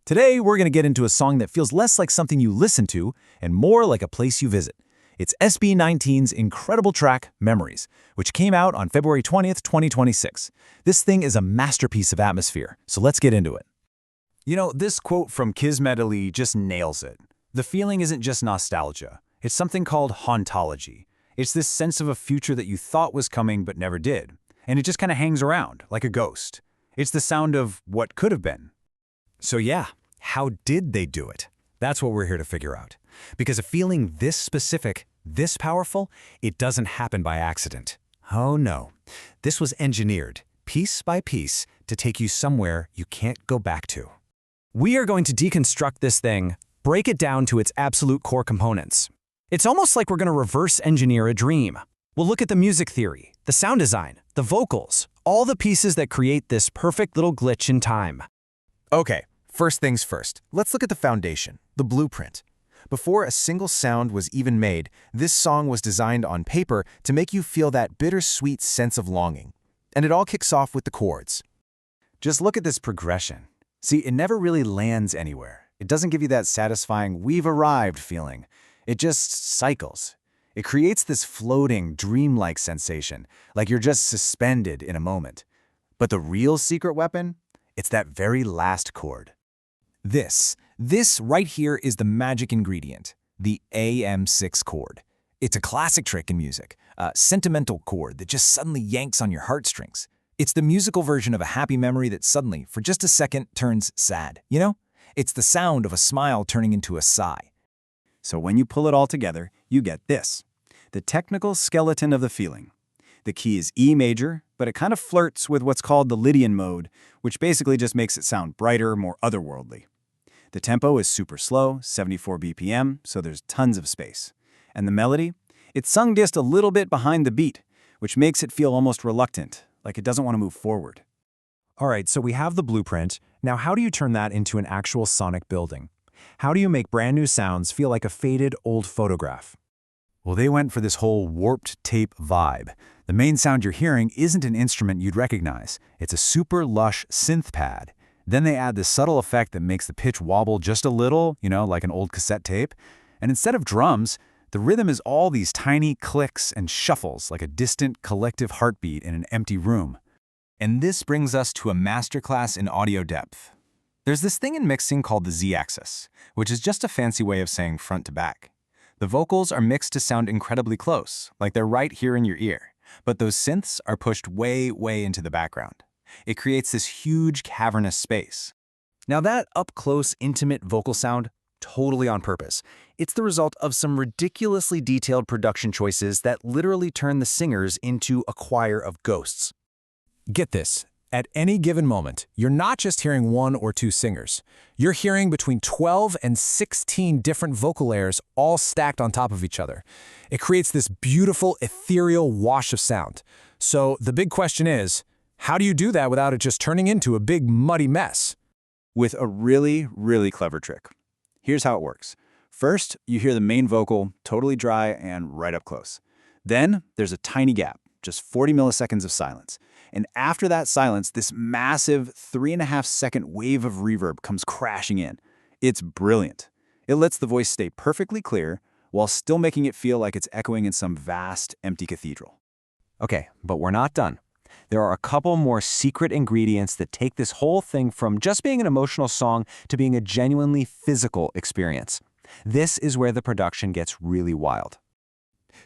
Today, we're going to get into a song that feels less like something you listen to and more like a place you visit. It's SB19's incredible track, Memories, which came out on February 20th, 2026. This thing is a masterpiece of atmosphere, so let's get into it. You know, this quote from Musicologist just nails it. The feeling isn't just nostalgia. It's something called hauntology. It's this sense of a future that you thought was coming but never did. And it just kind of hangs around, like a ghost. It's the sound of what could have been. So yeah, how did they do it? That's what we're here to figure out. Because a feeling this specific, this powerful, it doesn't happen by accident. Oh no. This was engineered, piece by piece, to take you somewhere you can't go back to. We are going to deconstruct this thing, break it down to its absolute core components. It's almost like we're going to reverse engineer a dream. We'll look at the music theory, the sound design, the vocals, all the pieces that create this perfect little glitch in time. Okay, first things first. Let's look at the foundation, the blueprint. Before a single sound was even made, this song was designed on paper to make you feel that bittersweet sense of longing. And it all kicks off with the chords. Just look at this progression. See, it never really lands anywhere. It doesn't give you that satisfying, we've arrived feeling. It just cycles. It creates this floating, dreamlike sensation, like you're just suspended in a moment. But the real secret weapon? It's that very last chord. This right here is the magic ingredient, the AM6 chord. It's a classic trick in music, a sentimental chord that just suddenly yanks on your heartstrings. It's the musical version of a happy memory that suddenly, for just a second, turns sad, you know? It's the sound of a smile turning into a sigh. So when you pull it all together, you get this, the technical skeleton of the feeling. The key is E major, but it kind of flirts with what's called the Lydian mode, which basically just makes it sound brighter, more otherworldly. The tempo is super slow, 74 BPM, so there's tons of space. And the melody? It's sung just a little bit behind the beat, which makes it feel almost reluctant, like it doesn't want to move forward. All right, so we have the blueprint. Now how do you turn that into an actual sonic building? How do you make brand new sounds feel like a faded old photograph? Well, they went for this whole warped tape vibe. The main sound you're hearing isn't an instrument you'd recognize. It's a super lush synth pad. Then they add this subtle effect that makes the pitch wobble just a little, you know, like an old cassette tape. And instead of drums, the rhythm is all these tiny clicks and shuffles, like a distant collective heartbeat in an empty room. And this brings us to a masterclass in audio depth. There's this thing in mixing called the Z-axis, which is just a fancy way of saying front to back. The vocals are mixed to sound incredibly close, like they're right here in your ear, but those synths are pushed way, way into the background. It creates this huge cavernous space. Now that up-close, intimate vocal sound, totally on purpose. It's the result of some ridiculously detailed production choices that literally turn the singers into a choir of ghosts. Get this. At any given moment, you're not just hearing one or two singers. You're hearing between 12 and 16 different vocal layers all stacked on top of each other. It creates this beautiful, ethereal wash of sound. So the big question is, how do you do that without it just turning into a big, muddy mess? With a really, really clever trick. Here's how it works. First, you hear the main vocal, totally dry and right up close. Then, there's a tiny gap, just 40 milliseconds of silence. And after that silence, this massive 3.5-second wave of reverb comes crashing in. It's brilliant. It lets the voice stay perfectly clear while still making it feel like it's echoing in some vast, empty cathedral. Okay, but we're not done. There are a couple more secret ingredients that take this whole thing from just being an emotional song to being a genuinely physical experience. This is where the production gets really wild.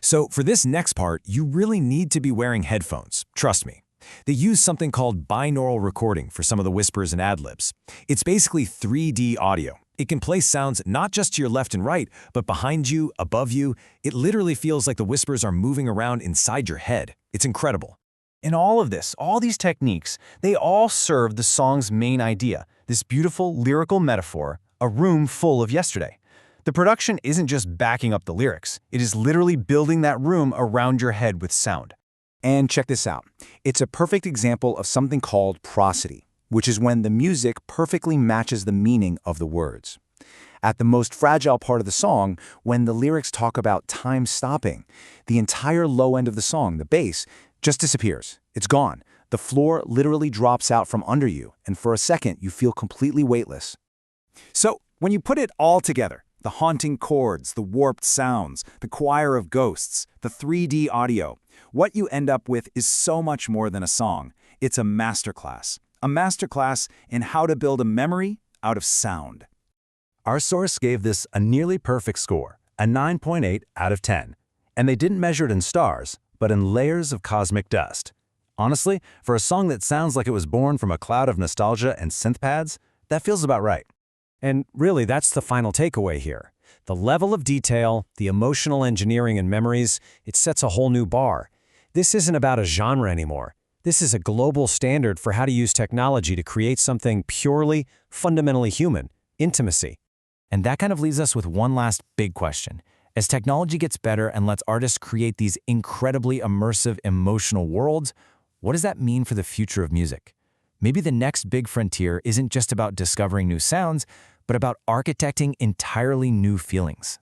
So for this next part, you really need to be wearing headphones, trust me. They use something called binaural recording for some of the whispers and ad-libs. It's basically 3D audio. It can place sounds not just to your left and right, but behind you, above you. It literally feels like the whispers are moving around inside your head. It's incredible. In all of this, all these techniques, they all serve the song's main idea, this beautiful lyrical metaphor, a room full of yesterday. The production isn't just backing up the lyrics. It is literally building that room around your head with sound. And check this out. It's a perfect example of something called prosody, which is when the music perfectly matches the meaning of the words. At the most fragile part of the song, when the lyrics talk about time stopping, the entire low end of the song, the bass, just disappears. It's gone. The floor literally drops out from under you, and for a second, you feel completely weightless. So, when you put it all together, the haunting chords, the warped sounds, the choir of ghosts, the 3D audio, what you end up with is so much more than a song. It's a masterclass. A masterclass in how to build a memory out of sound. Our source gave this a nearly perfect score, a 9.8 out of 10. And they didn't measure it in stars, but in layers of cosmic dust. Honestly, for a song that sounds like it was born from a cloud of nostalgia and synth pads, that feels about right. And really, that's the final takeaway here. The level of detail, the emotional engineering and memories, it sets a whole new bar. This isn't about a genre anymore. This is a global standard for how to use technology to create something purely, fundamentally human, intimacy. And that kind of leaves us with one last big question. As technology gets better and lets artists create these incredibly immersive, emotional worlds, what does that mean for the future of music? Maybe the next big frontier isn't just about discovering new sounds, but about architecting entirely new feelings.